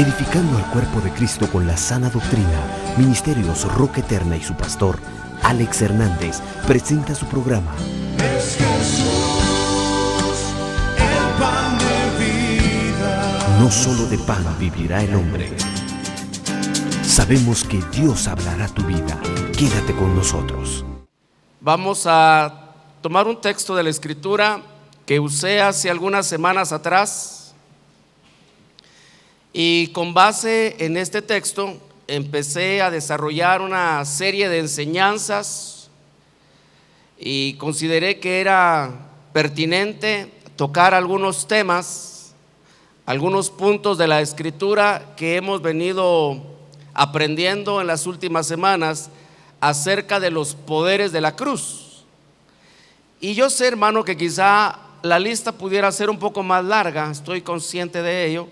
edificando al cuerpo de Cristo con la sana doctrina. Ministerios Roca Eterna y su pastor, Alex Hernández, presenta su programa. Es Jesús, el pan de vida. No solo de pan vivirá el hombre. Sabemos que Dios hablará tu vida. Quédate con nosotros. Vamos a tomar un texto de la Escritura que usé hace algunas semanas atrás, y con base en este texto empecé a desarrollar una serie de enseñanzas y consideré que era pertinente tocar algunos temas, algunos puntos de la Escritura que hemos venido aprendiendo en las últimas semanas acerca de los poderes de la cruz. Y yo sé, hermano, que quizá la lista pudiera ser un poco más larga, estoy consciente de ello,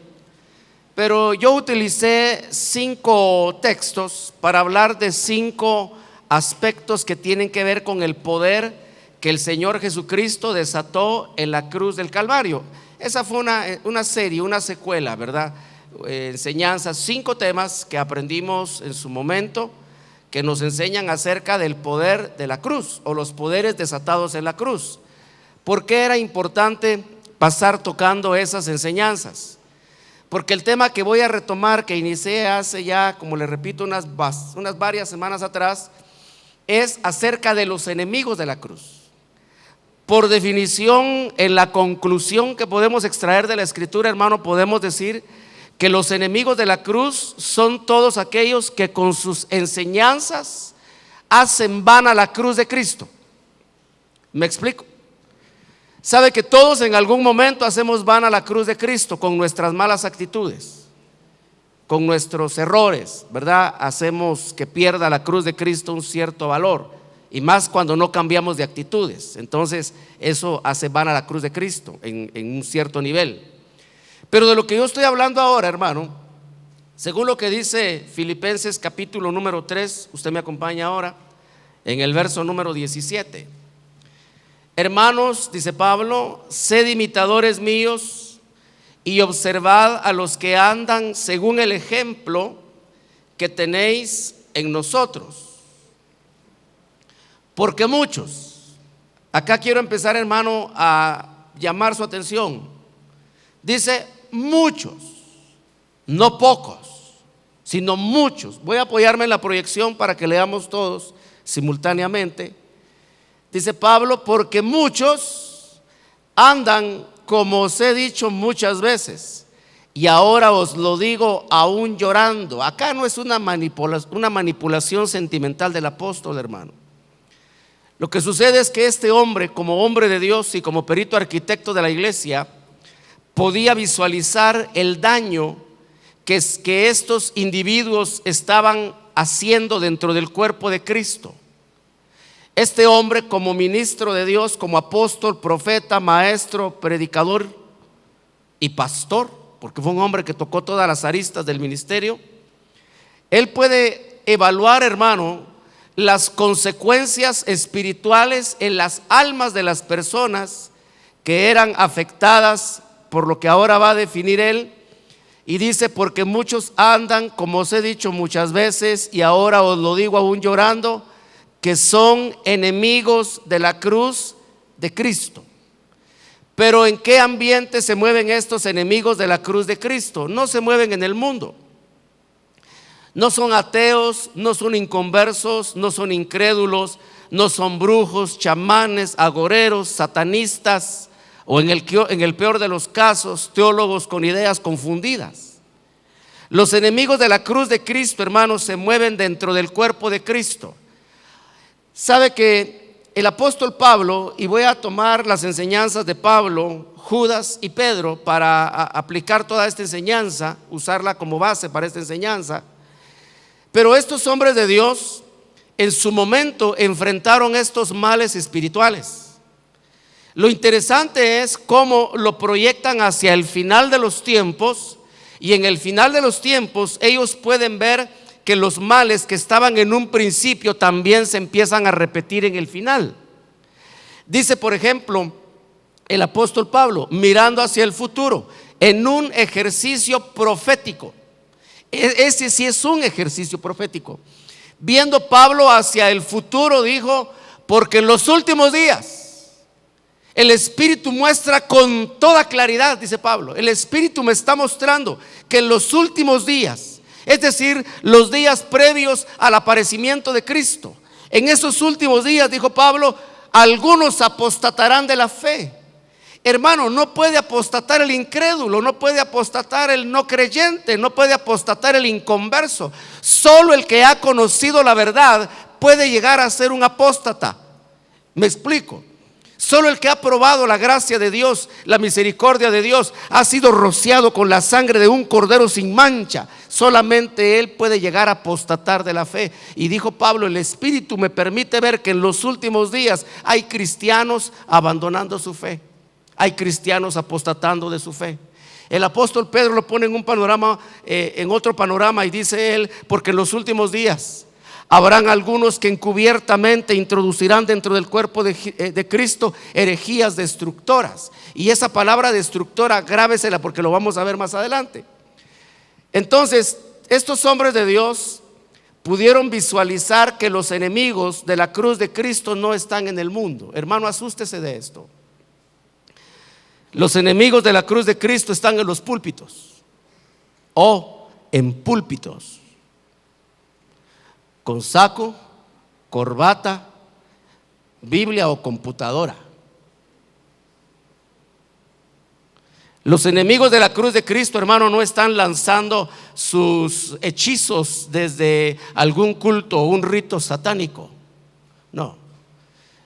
pero yo utilicé 5 textos para hablar de 5 aspectos que tienen que ver con el poder que el Señor Jesucristo desató en la cruz del Calvario. Esa fue una serie, una secuela, ¿verdad? Enseñanzas, 5 temas que aprendimos en su momento, que nos enseñan acerca del poder de la cruz o los poderes desatados en la cruz. ¿Por qué era importante pasar tocando esas enseñanzas? Porque el tema que voy a retomar, que inicié hace ya, como les repito, unas varias semanas atrás, es acerca de los enemigos de la cruz. Por definición, en la conclusión que podemos extraer de la Escritura, hermano, podemos decir que los enemigos de la cruz son todos aquellos que con sus enseñanzas hacen vana la cruz de Cristo. ¿Me explico? Sabe que todos en algún momento hacemos vana la cruz de Cristo con nuestras malas actitudes, con nuestros errores, ¿verdad? Hacemos que pierda la cruz de Cristo un cierto valor, y más cuando no cambiamos de actitudes. Entonces eso hace vana la cruz de Cristo en un cierto nivel. Pero de lo que yo estoy hablando ahora, hermano, según lo que dice Filipenses capítulo número 3, usted me acompaña ahora, en el verso número 17. Hermanos, dice Pablo, sed imitadores míos y observad a los que andan según el ejemplo que tenéis en nosotros. Porque muchos, acá quiero empezar, hermano, a llamar su atención. Dice muchos, no pocos, sino muchos. Voy a apoyarme en la proyección para que leamos todos simultáneamente. Dice Pablo, porque muchos andan, como os he dicho muchas veces, y ahora os lo digo aún llorando. Acá no es una manipulación sentimental del apóstol, hermano. Lo que sucede es que este hombre, como hombre de Dios y como perito arquitecto de la iglesia, podía visualizar el daño que estos individuos estaban haciendo dentro del cuerpo de Cristo. Este hombre, como ministro de Dios, como apóstol, profeta, maestro, predicador y pastor, porque fue un hombre que tocó todas las aristas del ministerio, él puede evaluar, hermano, las consecuencias espirituales en las almas de las personas que eran afectadas por lo que ahora va a definir él. Y dice, porque muchos andan, como os he dicho muchas veces, y ahora os lo digo aún llorando, que son enemigos de la cruz de Cristo. Pero ¿en qué ambiente se mueven estos enemigos de la cruz de Cristo? No se mueven en el mundo. No son ateos, no son inconversos, no son incrédulos, no son brujos, chamanes, agoreros, satanistas, o en el peor de los casos, teólogos con ideas confundidas. Los enemigos de la cruz de Cristo, hermanos, se mueven dentro del cuerpo de Cristo. Sabe que el apóstol Pablo, y voy a tomar las enseñanzas de Pablo, Judas y Pedro para aplicar toda esta enseñanza, usarla como base para esta enseñanza. Pero estos hombres de Dios en su momento enfrentaron estos males espirituales. Lo interesante es cómo lo proyectan hacia el final de los tiempos, y en el final de los tiempos ellos pueden ver que los males que estaban en un principio también se empiezan a repetir en el final. Dice, por ejemplo, el apóstol Pablo, mirando hacia el futuro, en un ejercicio profético. Ese sí es un ejercicio profético. Viendo Pablo hacia el futuro, dijo: porque en los últimos días el Espíritu muestra con toda claridad, dice Pablo, el Espíritu me está mostrando que en los últimos días, es decir, los días previos al aparecimiento de Cristo, en esos últimos días, dijo Pablo, algunos apostatarán de la fe. Hermano, no puede apostatar el incrédulo, no puede apostatar el no creyente, no puede apostatar el inconverso. Solo el que ha conocido la verdad puede llegar a ser un apóstata. Me explico. Solo el que ha probado la gracia de Dios, la misericordia de Dios, ha sido rociado con la sangre de un cordero sin mancha, solamente él puede llegar a apostatar de la fe. Y dijo Pablo: el Espíritu me permite ver que en los últimos días hay cristianos abandonando su fe, hay cristianos apostatando de su fe. El apóstol Pedro lo pone en un panorama, en otro panorama, y dice él: porque en los últimos días habrán algunos que encubiertamente introducirán dentro del cuerpo de Cristo herejías destructoras. Y esa palabra destructora, grábesela porque lo vamos a ver más adelante. Entonces, estos hombres de Dios pudieron visualizar que los enemigos de la cruz de Cristo no están en el mundo. Hermano, asústese de esto. Los enemigos de la cruz de Cristo están en los púlpitos o en púlpitos, con saco, corbata, Biblia o computadora. Los enemigos de la cruz de Cristo, hermano, no están lanzando sus hechizos desde algún culto o un rito satánico. No.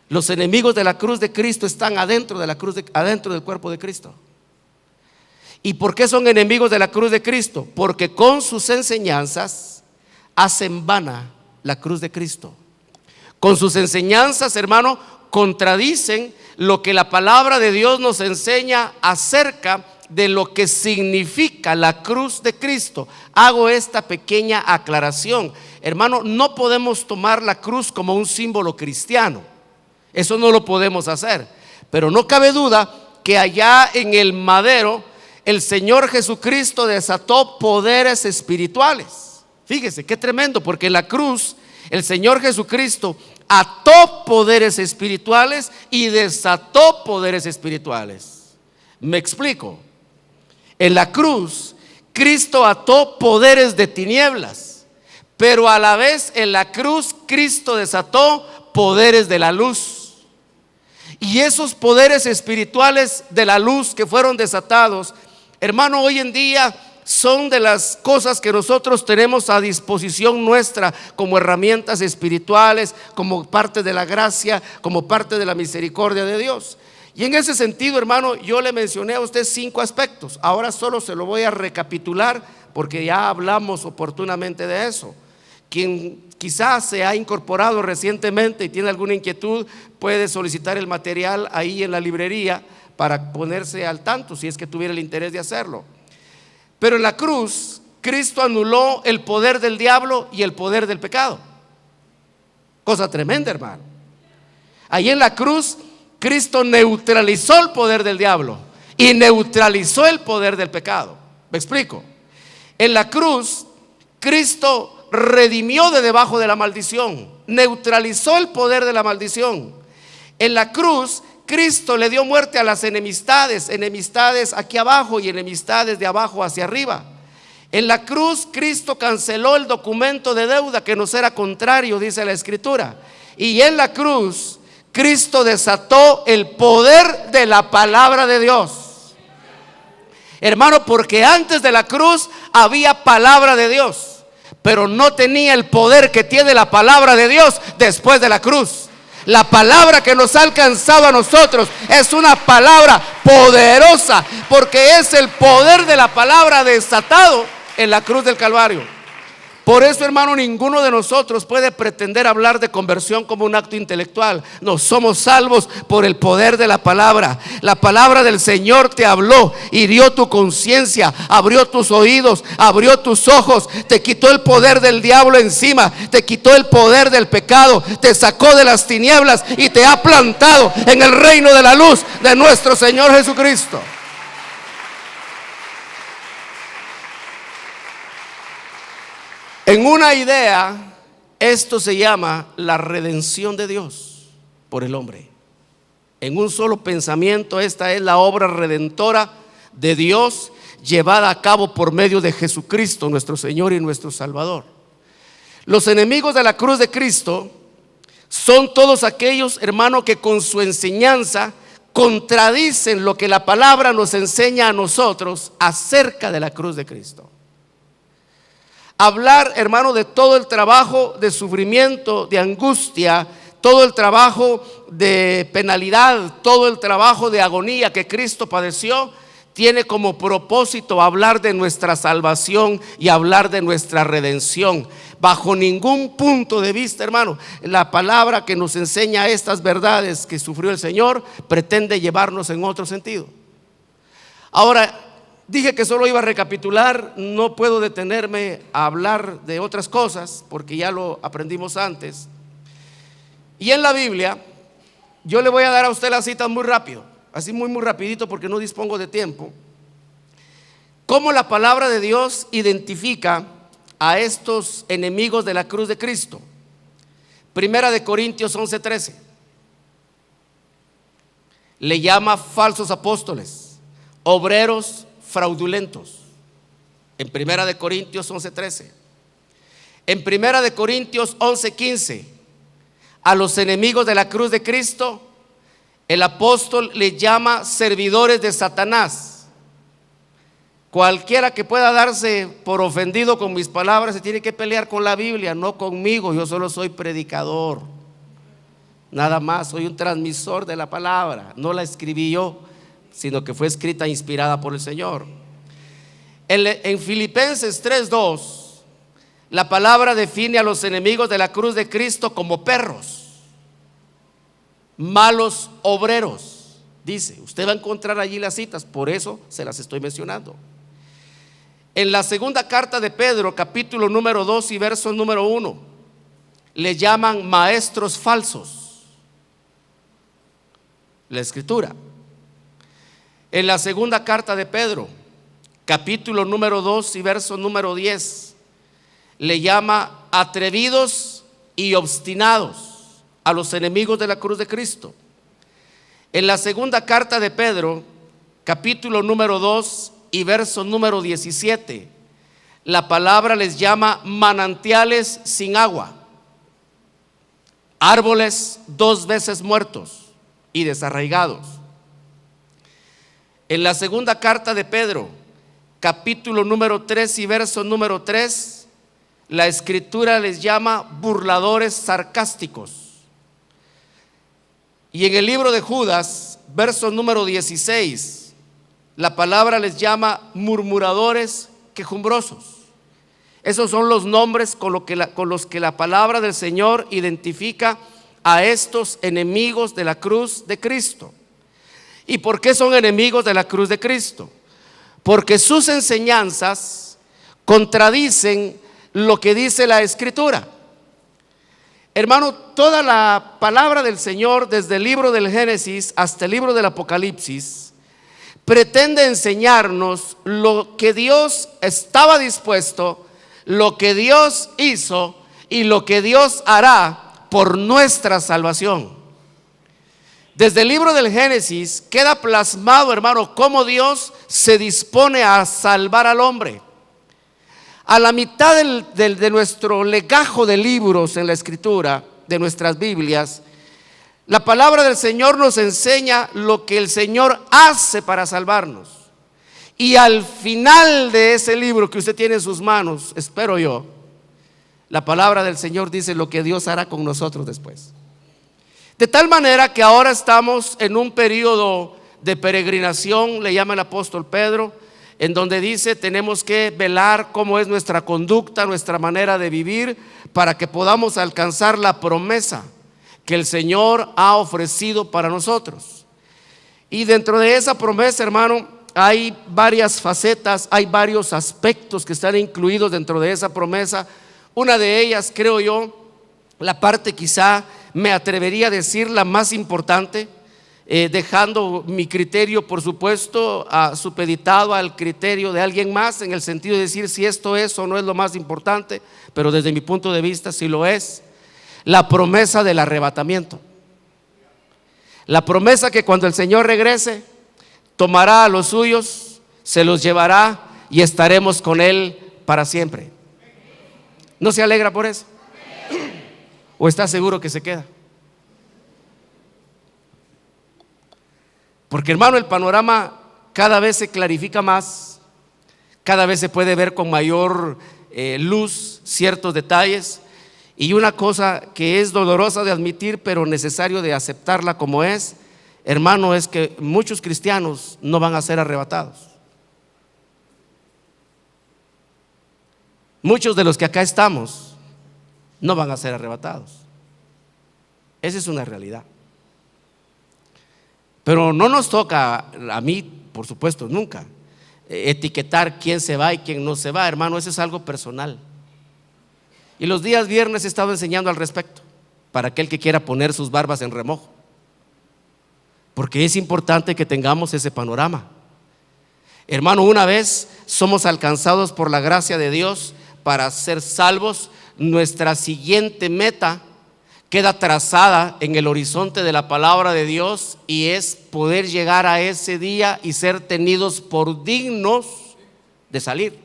Los enemigos de la cruz de Cristo están adentro de la cruz, adentro del cuerpo de Cristo. ¿Y por qué son enemigos de la cruz de Cristo? Porque con sus enseñanzas hacen vana la cruz de Cristo. Con sus enseñanzas, hermano, contradicen lo que la palabra de Dios nos enseña acerca de lo que significa la cruz de Cristo. Hago esta pequeña aclaración. Hermano, no podemos tomar la cruz como un símbolo cristiano. Eso no lo podemos hacer. Pero no cabe duda que allá en el madero el Señor Jesucristo desató poderes espirituales. Fíjese qué tremendo, porque en la cruz el Señor Jesucristo ató poderes espirituales y desató poderes espirituales. Me explico. En la cruz Cristo ató poderes de tinieblas, pero a la vez en la cruz Cristo desató poderes de la luz. Y esos poderes espirituales de la luz que fueron desatados, hermano, hoy en día son de las cosas que nosotros tenemos a disposición nuestra como herramientas espirituales, como parte de la gracia, como parte de la misericordia de Dios. Y en ese sentido, hermano, yo le mencioné a usted 5 aspectos. Ahora solo se lo voy a recapitular porque ya hablamos oportunamente de eso. Quien quizás se ha incorporado recientemente y tiene alguna inquietud, puede solicitar el material ahí en la librería para ponerse al tanto, si es que tuviera el interés de hacerlo. Pero en la cruz, Cristo anuló el poder del diablo y el poder del pecado. Cosa tremenda, hermano. Ahí en la cruz, Cristo neutralizó el poder del diablo y neutralizó el poder del pecado. ¿Me explico? En la cruz, Cristo redimió de debajo de la maldición, neutralizó el poder de la maldición. En la cruz, Cristo le dio muerte a las enemistades, enemistades aquí abajo y enemistades de abajo hacia arriba. En la cruz Cristo canceló el documento de deuda que nos era contrario, dice la Escritura. Y en la cruz Cristo desató el poder de la palabra de Dios. Hermano, porque antes de la cruz había palabra de Dios, pero no tenía el poder que tiene la palabra de Dios después de la cruz. La palabra que nos ha alcanzado a nosotros es una palabra poderosa, porque es el poder de la palabra desatado en la cruz del Calvario. Por eso, hermano, ninguno de nosotros puede pretender hablar de conversión como un acto intelectual. No, somos salvos por el poder de la palabra. La palabra del Señor te habló, hirió tu conciencia, abrió tus oídos, abrió tus ojos, te quitó el poder del diablo encima, te quitó el poder del pecado, te sacó de las tinieblas y te ha plantado en el reino de la luz de nuestro Señor Jesucristo. En una idea, esto se llama la redención de Dios por el hombre. En un solo pensamiento, esta es la obra redentora de Dios llevada a cabo por medio de Jesucristo, nuestro Señor y nuestro Salvador. Los enemigos de la cruz de Cristo son todos aquellos, hermanos, que con su enseñanza contradicen lo que la palabra nos enseña a nosotros acerca de la cruz de Cristo. Hablar, hermano, de todo el trabajo de sufrimiento, de angustia, todo el trabajo de penalidad, todo el trabajo de agonía que Cristo padeció, tiene como propósito hablar de nuestra salvación y hablar de nuestra redención. Bajo ningún punto de vista, hermano, la palabra que nos enseña estas verdades que sufrió el Señor pretende llevarnos en otro sentido. Ahora, dije que solo iba a recapitular, no puedo detenerme a hablar de otras cosas porque ya lo aprendimos antes. Y en la Biblia, yo le voy a dar a usted las citas muy rápido, así muy rapidito porque no dispongo de tiempo. Cómo la palabra de Dios identifica a estos enemigos de la cruz de Cristo. Primera de Corintios 11:13. Le llama falsos apóstoles, obreros fraudulentos. En Primera de Corintios 11:13. En Primera de Corintios 11:15, a los enemigos de la cruz de Cristo, el apóstol les llama servidores de Satanás. Cualquiera que pueda darse por ofendido con mis palabras se tiene que pelear con la Biblia, no conmigo. Yo solo soy predicador, nada más, soy un transmisor de la palabra. No la escribí yo, sino que fue escrita e inspirada por el Señor. En Filipenses 3:2, la palabra define a los enemigos de la cruz de Cristo como perros, malos obreros. Dice, usted va a encontrar allí las citas, por eso se las estoy mencionando. En la segunda carta de Pedro, capítulo número 2 y verso número 1, le llaman maestros falsos. La escritura. En la segunda carta de Pedro, capítulo número 2 y verso número 10, le llama atrevidos y obstinados a los enemigos de la cruz de Cristo. En la segunda carta de Pedro, capítulo número 2 y verso número 17, la palabra les llama manantiales sin agua, árboles 2 veces muertos y desarraigados. En la segunda carta de Pedro, capítulo número 3 y verso número 3, la escritura les llama burladores sarcásticos. Y en el libro de Judas, verso número 16, la palabra les llama murmuradores quejumbrosos. Esos son los nombres con los que la palabra del Señor identifica a estos enemigos de la cruz de Cristo. ¿Y por qué son enemigos de la cruz de Cristo? Porque sus enseñanzas contradicen lo que dice la Escritura. Hermano, toda la palabra del Señor, desde el libro del Génesis hasta el libro del Apocalipsis, pretende enseñarnos lo que Dios estaba dispuesto, lo que Dios hizo y lo que Dios hará por nuestra salvación. Desde el libro del Génesis queda plasmado, hermano, cómo Dios se dispone a salvar al hombre. A la mitad de nuestro legajo de libros en la Escritura, de nuestras Biblias, la palabra del Señor nos enseña lo que el Señor hace para salvarnos. Y al final de ese libro que usted tiene en sus manos, espero yo, la palabra del Señor dice lo que Dios hará con nosotros después. De tal manera que ahora estamos en un periodo de peregrinación, le llama el apóstol Pedro, en donde dice tenemos que velar cómo es nuestra conducta, nuestra manera de vivir, para que podamos alcanzar la promesa que el Señor ha ofrecido para nosotros. Y dentro de esa promesa, hermano, hay varias facetas, hay varios aspectos que están incluidos dentro de esa promesa. Una de ellas, creo yo, la parte quizá me atrevería a decir la más importante, dejando mi criterio, por supuesto, supeditado al criterio de alguien más, en el sentido de decir si esto es o no es lo más importante, pero desde mi punto de vista sí lo es. La promesa del arrebatamiento, la promesa que cuando el Señor regrese, tomará a los suyos, se los llevará y estaremos con Él para siempre. ¿No se alegra por eso? ¿O está seguro que se queda? Porque, hermano, el panorama cada vez se clarifica más, cada vez se puede ver con mayor luz ciertos detalles, y una cosa que es dolorosa de admitir pero necesario de aceptarla como es, hermano, es que muchos cristianos no van a ser arrebatados. Muchos de los que acá estamos no van a ser arrebatados. Esa es una realidad. Pero no nos toca, a mí por supuesto nunca, etiquetar quién se va y quién no se va, hermano, eso es algo personal. Y los días viernes he estado enseñando al respecto, para aquel que quiera poner sus barbas en remojo, porque es importante que tengamos ese panorama. Hermano, una vez somos alcanzados por la gracia de Dios para ser salvos, nuestra siguiente meta queda trazada en el horizonte de la palabra de Dios, y es poder llegar a ese día y ser tenidos por dignos de salir.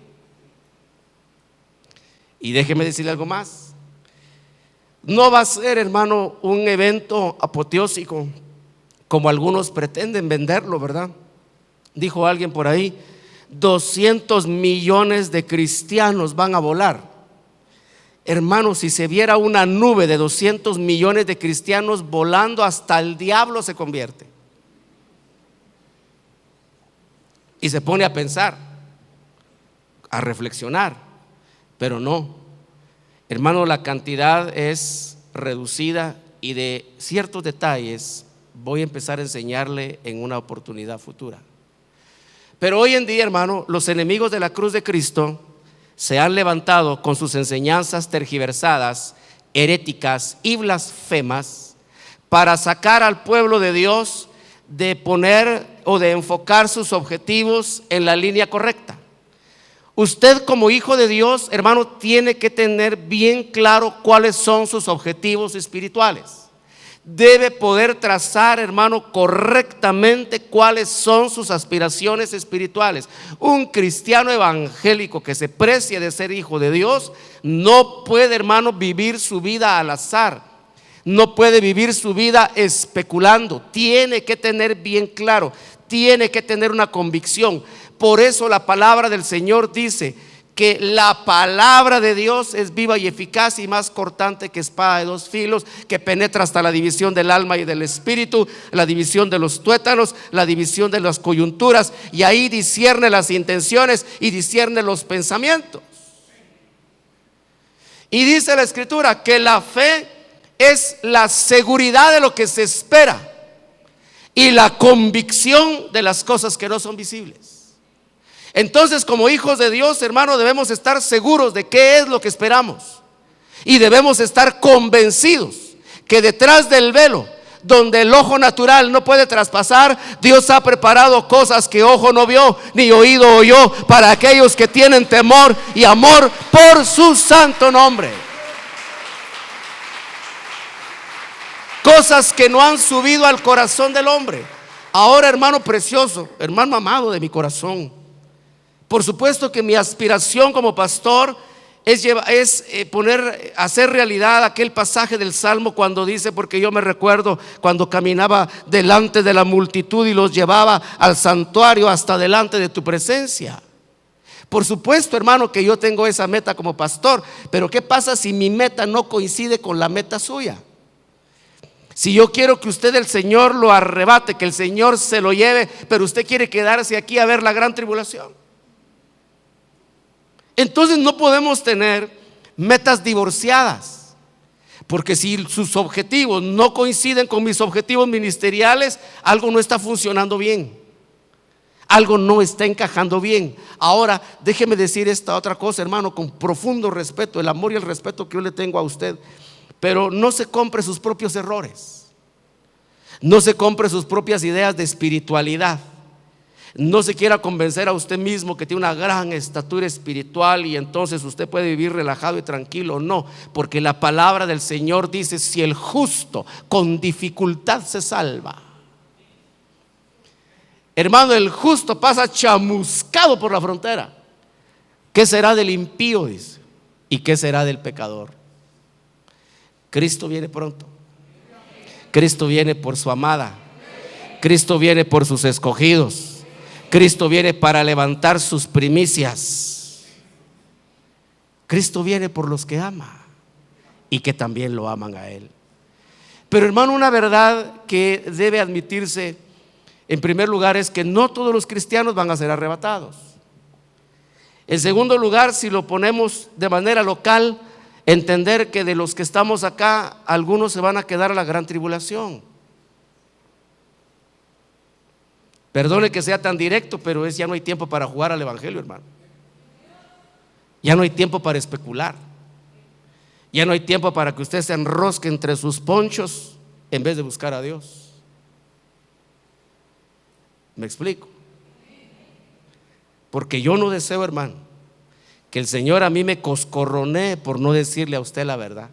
Y déjeme decirle algo más: no va a ser, hermano, un evento apoteósico como algunos pretenden venderlo, ¿verdad? Dijo alguien por ahí, 200 millones de cristianos van a volar. Hermano, si se viera una nube de 200 millones de cristianos volando, hasta el diablo se convierte. Y se pone a pensar, a reflexionar, pero no. Hermano, la cantidad es reducida, y de ciertos detalles voy a empezar a enseñarle en una oportunidad futura. Pero hoy en día, hermano, los enemigos de la cruz de Cristo se han levantado con sus enseñanzas tergiversadas, heréticas y blasfemas, para sacar al pueblo de Dios de poner o de enfocar sus objetivos en la línea correcta. Usted, como hijo de Dios, hermano, tiene que tener bien claro cuáles son sus objetivos espirituales. Debe poder trazar, hermano, correctamente cuáles son sus aspiraciones espirituales. Un cristiano evangélico que se precie de ser hijo de Dios no puede, hermano, vivir su vida al azar. No puede vivir su vida especulando. Tiene que tener bien claro, tiene que tener una convicción. Por eso la palabra del Señor dice que la palabra de Dios es viva y eficaz y más cortante que espada de dos filos, que penetra hasta la división del alma y del espíritu, la división de los tuétanos, la división de las coyunturas, y ahí discierne las intenciones y discierne los pensamientos. Y dice la Escritura que la fe es la seguridad de lo que se espera y la convicción de las cosas que no son visibles. Entonces, como hijos de Dios, hermano, debemos estar seguros de qué es lo que esperamos, y debemos estar convencidos que detrás del velo, donde el ojo natural no puede traspasar, Dios ha preparado cosas que ojo no vio ni oído oyó, para aquellos que tienen temor y amor por su santo nombre. Cosas que no han subido al corazón del hombre. Ahora, hermano precioso, hermano amado de mi corazón, por supuesto que mi aspiración como pastor es hacer realidad aquel pasaje del Salmo cuando dice, porque yo me recuerdo cuando caminaba delante de la multitud y los llevaba al santuario hasta delante de tu presencia. Por supuesto, hermano, que yo tengo esa meta como pastor, pero ¿qué pasa si mi meta no coincide con la meta suya? Si yo quiero que usted, el Señor, lo arrebate, que el Señor se lo lleve, pero usted quiere quedarse aquí a ver la gran tribulación, entonces no podemos tener metas divorciadas, porque si sus objetivos no coinciden con mis objetivos ministeriales, algo no está funcionando bien, algo no está encajando bien. Ahora, déjeme decir esta otra cosa, hermano, con profundo respeto, el amor y el respeto que yo le tengo a usted, pero no se compre sus propios errores. No se compre sus propias ideas de espiritualidad. No se quiera convencer a usted mismo que tiene una gran estatura espiritual y entonces usted puede vivir relajado y tranquilo. No, porque la palabra del Señor dice: si el justo con dificultad se salva. Hermano, el justo pasa chamuscado por la frontera. ¿Qué será del impío? Dice. ¿Y qué será del pecador? Cristo viene pronto. Cristo viene por su amada. Cristo viene por sus escogidos. Cristo viene para levantar sus primicias. Cristo viene por los que ama y que también lo aman a Él. Pero hermano, una verdad que debe admitirse en primer lugar es que no todos los cristianos van a ser arrebatados. En segundo lugar, si lo ponemos de manera local, entender que de los que estamos acá, algunos se van a quedar a la gran tribulación. Perdone que sea tan directo, pero ya no hay tiempo para jugar al evangelio, hermano. Ya no hay tiempo para especular. Ya no hay tiempo para que usted se enrosque entre sus ponchos en vez de buscar a Dios. ¿Me explico? Porque yo no deseo, hermano, que el Señor a mí me coscorronee por no decirle a usted la verdad.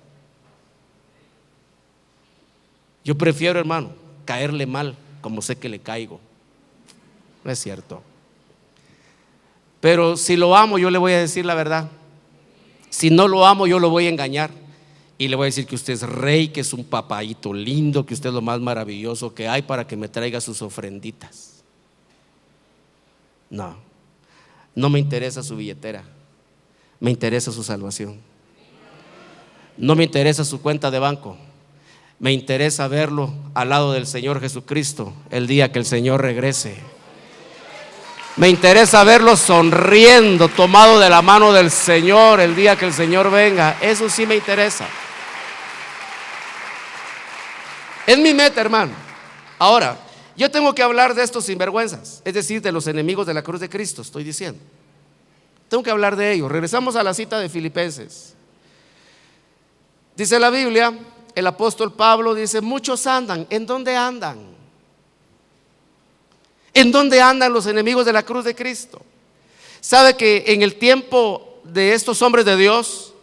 Yo prefiero, hermano, caerle mal como sé que le caigo. No es cierto. Pero si lo amo, yo le voy a decir la verdad. Si no lo amo, yo lo voy a engañar y le voy a decir que usted es rey, que es un papayito lindo, que usted es lo más maravilloso que hay para que me traiga sus ofrenditas. No, no me interesa su billetera, me interesa su salvación. No me interesa su cuenta de banco, me interesa verlo al lado del Señor Jesucristo el día que el Señor regrese. Me interesa verlo sonriendo, tomado de la mano del Señor el día que el Señor venga. Eso sí me interesa. Es mi meta, hermano. Ahora, yo tengo que hablar de estos sinvergüenzas, es decir, de los enemigos de la cruz de Cristo, estoy diciendo. Tengo que hablar de ellos. Regresamos a la cita de Filipenses. Dice la Biblia, el apóstol Pablo dice: muchos andan. ¿En dónde andan? ¿En dónde andan los enemigos de la cruz de Cristo? ¿Sabe que en el tiempo de estos hombres de Dios,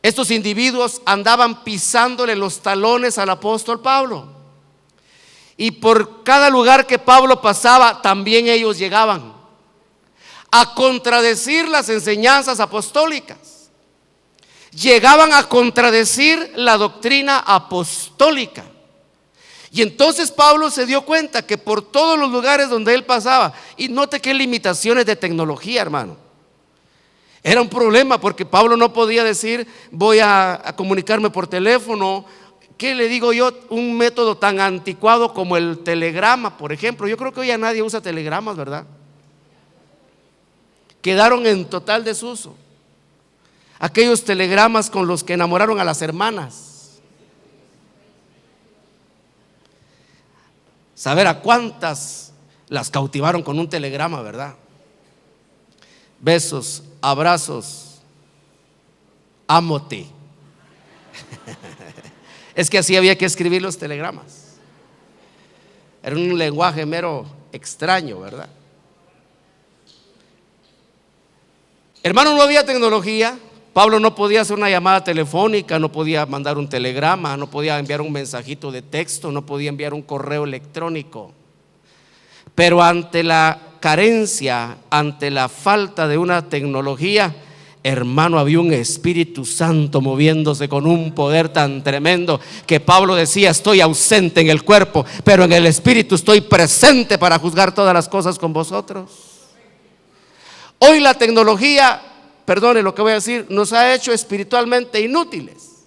estos individuos andaban pisándole los talones al apóstol Pablo? Y por cada lugar que Pablo pasaba, también ellos llegaban a contradecir las enseñanzas apostólicas. Llegaban a contradecir la doctrina apostólica. Y entonces Pablo se dio cuenta que por todos los lugares donde él pasaba, y note qué limitaciones de tecnología, hermano. Era un problema porque Pablo no podía decir: voy a comunicarme por teléfono. ¿Qué le digo yo? Un método tan anticuado como el telegrama, por ejemplo. Yo creo que hoy ya nadie usa telegramas, ¿verdad? Quedaron en total desuso aquellos telegramas con los que enamoraron a las hermanas. Saber a cuántas las cautivaron con un telegrama, ¿verdad? Besos, abrazos, ámote. Es que así había que escribir los telegramas. Era un lenguaje mero extraño, ¿verdad? Hermano, no había tecnología. Pablo no podía hacer una llamada telefónica, no podía mandar un telegrama, no podía enviar un mensajito de texto, no podía enviar un correo electrónico. Pero ante la carencia, ante la falta de una tecnología, hermano, había un Espíritu Santo moviéndose con un poder tan tremendo que Pablo decía: estoy ausente en el cuerpo, pero en el Espíritu estoy presente para juzgar todas las cosas con vosotros. Hoy la tecnología, perdone lo que voy a decir, nos ha hecho espiritualmente inútiles.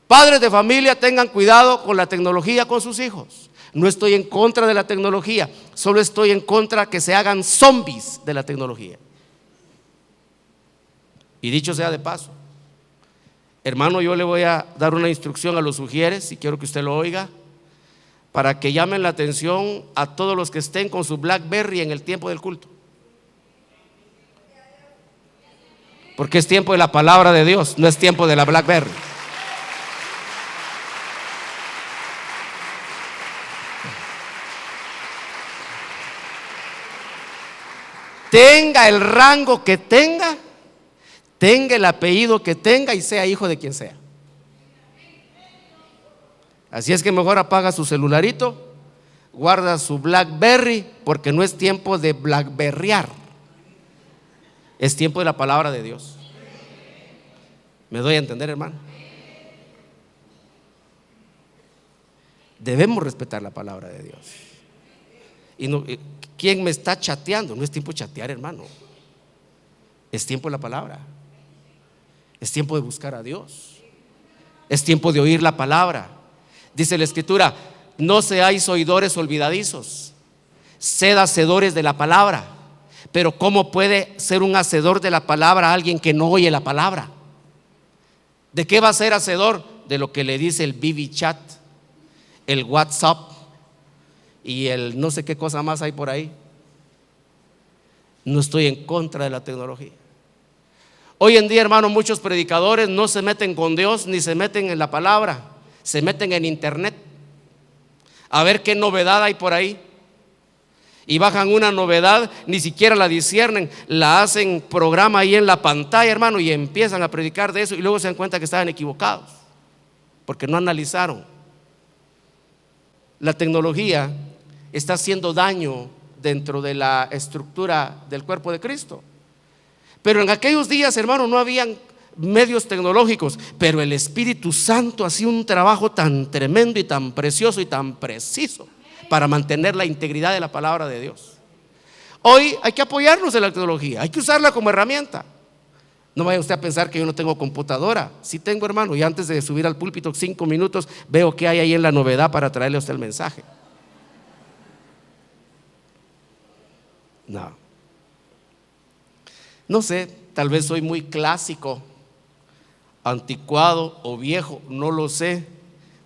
Padres de familia, tengan cuidado con la tecnología con sus hijos. No estoy en contra de la tecnología, solo estoy en contra que se hagan zombies de la tecnología. Y dicho sea de paso, hermano, yo le voy a dar una instrucción a los sugieres, y quiero que usted lo oiga, para que llamen la atención a todos los que estén con su BlackBerry en el tiempo del culto. Porque es tiempo de la palabra de Dios, no es tiempo de la BlackBerry. tenga el rango que tenga el apellido que tenga y sea hijo de quien sea. Así es que mejor apaga su celularito, guarda su BlackBerry, porque no es tiempo de blackberrear, es tiempo de la palabra de Dios. ¿Me doy a entender, hermano? Debemos respetar la palabra de Dios. Y no, ¿quién me está chateando? No es tiempo de chatear, hermano. Es tiempo de la palabra. Es tiempo de buscar a Dios. Es tiempo de oír la palabra. Dice la Escritura: no seáis oidores olvidadizos, sed hacedores de la palabra. Pero ¿cómo puede ser un hacedor de la palabra alguien que no oye la palabra? ¿De qué va a ser hacedor? De lo que le dice el BB Chat, el WhatsApp y el no sé qué cosa más hay por ahí. No estoy en contra de la tecnología. Hoy en día, hermano, muchos predicadores no se meten con Dios ni se meten en la palabra, se meten en internet a ver qué novedad hay por ahí. Y bajan una novedad, ni siquiera la disciernen, la hacen programa ahí en la pantalla, hermano, y empiezan a predicar de eso y luego se dan cuenta que estaban equivocados porque no analizaron. La tecnología está haciendo daño dentro de la estructura del cuerpo de Cristo. Pero en aquellos días, hermano, no habían medios tecnológicos, pero el Espíritu Santo hacía un trabajo tan tremendo y tan precioso y tan preciso para mantener la integridad de la palabra de Dios. Hoy hay que apoyarnos en la tecnología, hay que usarla como herramienta. No vaya usted a pensar que yo no tengo computadora. Sí tengo, hermano, y antes de subir al púlpito 5 minutos veo qué hay ahí en la novedad para traerle a usted el mensaje. No sé, tal vez soy muy clásico, anticuado o viejo, no lo sé,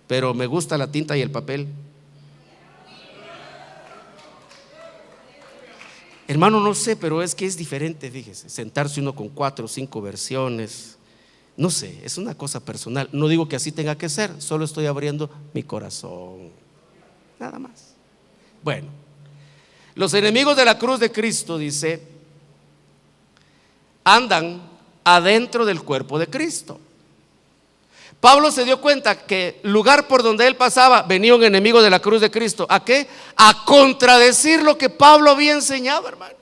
pero me gusta la tinta y el papel. Hermano, no sé, pero es que es diferente, fíjese, sentarse uno con 4 o 5 versiones, no sé, es una cosa personal. No digo que así tenga que ser, solo estoy abriendo mi corazón, nada más. Bueno, los enemigos de la cruz de Cristo, dice, andan adentro del cuerpo de Cristo. Pablo se dio cuenta que lugar por donde él pasaba venía un enemigo de la cruz de Cristo. ¿A qué? A contradecir lo que Pablo había enseñado, hermano.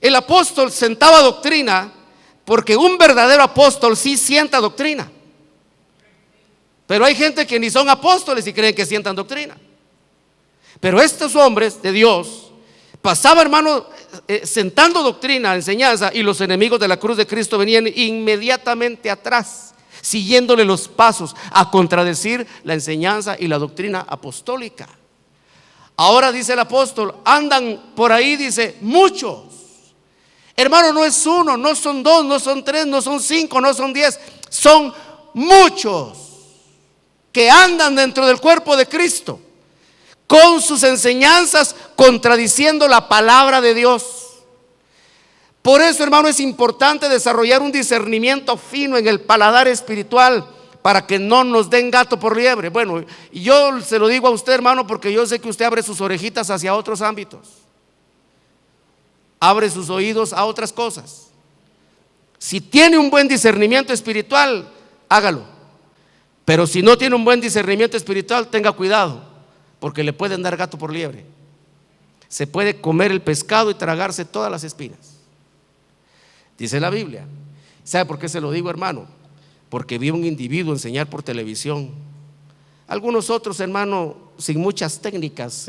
El apóstol sentaba doctrina porque un verdadero apóstol sí sienta doctrina. Pero hay gente que ni son apóstoles y creen que sientan doctrina. Pero estos hombres de Dios pasaba, hermano, sentando doctrina, enseñanza, y los enemigos de la cruz de Cristo venían inmediatamente atrás, siguiéndole los pasos, a contradecir la enseñanza y la doctrina apostólica. Ahora dice el apóstol, andan por ahí, dice, muchos. Hermano, no es uno, no son 2, no son 3, no son 5, no son 10, son muchos que andan dentro del cuerpo de Cristo, con sus enseñanzas contradiciendo la palabra de Dios. Por eso, hermano, es importante desarrollar un discernimiento fino en el paladar espiritual para que no nos den gato por liebre. Bueno, yo se lo digo a usted, hermano, porque yo sé que usted abre sus orejitas hacia otros ámbitos, abre sus oídos a otras cosas. Si tiene un buen discernimiento espiritual, hágalo. Pero si no tiene un buen discernimiento espiritual, tenga cuidado, porque le pueden dar gato por liebre. Se puede comer el pescado y tragarse todas las espinas, dice la Biblia. ¿Sabe por qué se lo digo, hermano? Porque vi un individuo enseñar por televisión. Algunos otros, hermano, sin muchas técnicas,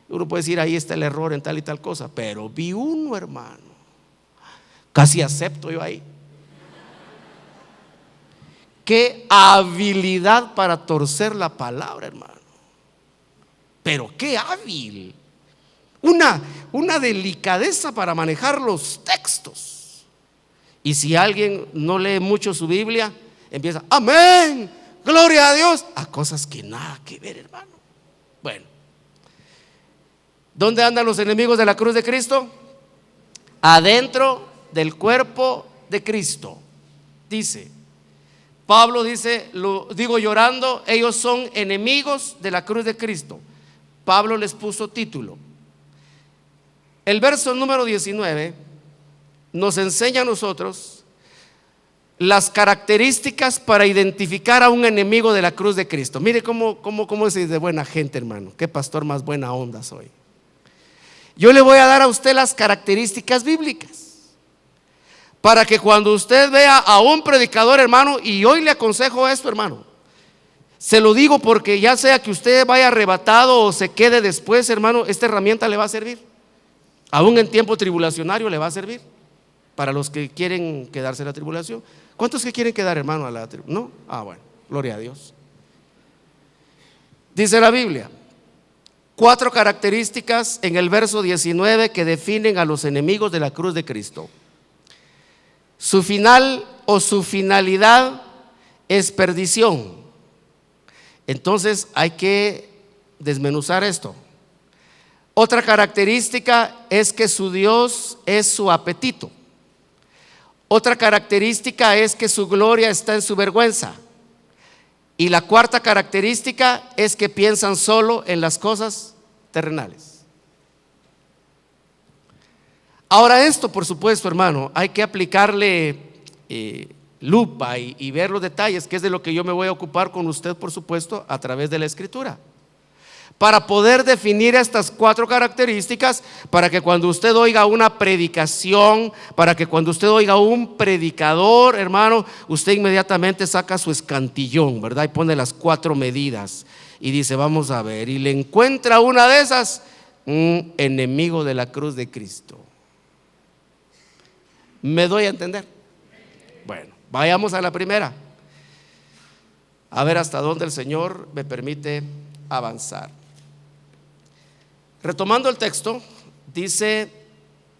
uno puede decir, ahí está el error en tal y tal cosa. Pero vi uno, hermano, casi acepto yo ahí. Qué habilidad para torcer la palabra, hermano. Pero qué hábil. Una delicadeza para manejar los textos. Y si alguien no lee mucho su Biblia, empieza, amén, gloria a Dios, a cosas que nada que ver, hermano. Bueno, ¿dónde andan los enemigos de la cruz de Cristo? Adentro del cuerpo de Cristo. Dice, Pablo dice, lo digo llorando, ellos son enemigos de la cruz de Cristo. Pablo les puso título. El verso número 19 nos enseña a nosotros las características para identificar a un enemigo de la cruz de Cristo. Mire cómo es de buena gente, hermano. Qué pastor más buena onda soy. Yo le voy a dar a usted las características bíblicas para que cuando usted vea a un predicador, hermano, y hoy le aconsejo esto, hermano, se lo digo porque ya sea que usted vaya arrebatado o se quede después, hermano, esta herramienta le va a servir. Aún en tiempo tribulacionario le va a servir para los que quieren quedarse en la tribulación. ¿Cuántos que quieren quedar, hermano, a la tribulación? ¿No? Ah, bueno, gloria a Dios. Dice la Biblia, 4 características en el verso 19 que definen a los enemigos de la cruz de Cristo. Su final o su finalidad es perdición. Entonces hay que desmenuzar esto. Otra característica es que su Dios es su apetito. Otra característica es que su gloria está en su vergüenza. Y la cuarta característica es que piensan solo en las cosas terrenales. Ahora esto, por supuesto, hermano, hay que aplicarle lupa y ver los detalles, que es de lo que yo me voy a ocupar con usted, por supuesto, a través de la Escritura, para poder definir estas 4 características, para que cuando usted oiga una predicación, para que cuando usted oiga un predicador, hermano, usted inmediatamente saca su escantillón, ¿verdad? Y pone las 4 medidas y dice, vamos a ver, y le encuentra una de esas, un enemigo de la cruz de Cristo. ¿Me doy a entender? Bueno, vayamos a la primera, a ver hasta dónde el Señor me permite avanzar. Retomando el texto, dice,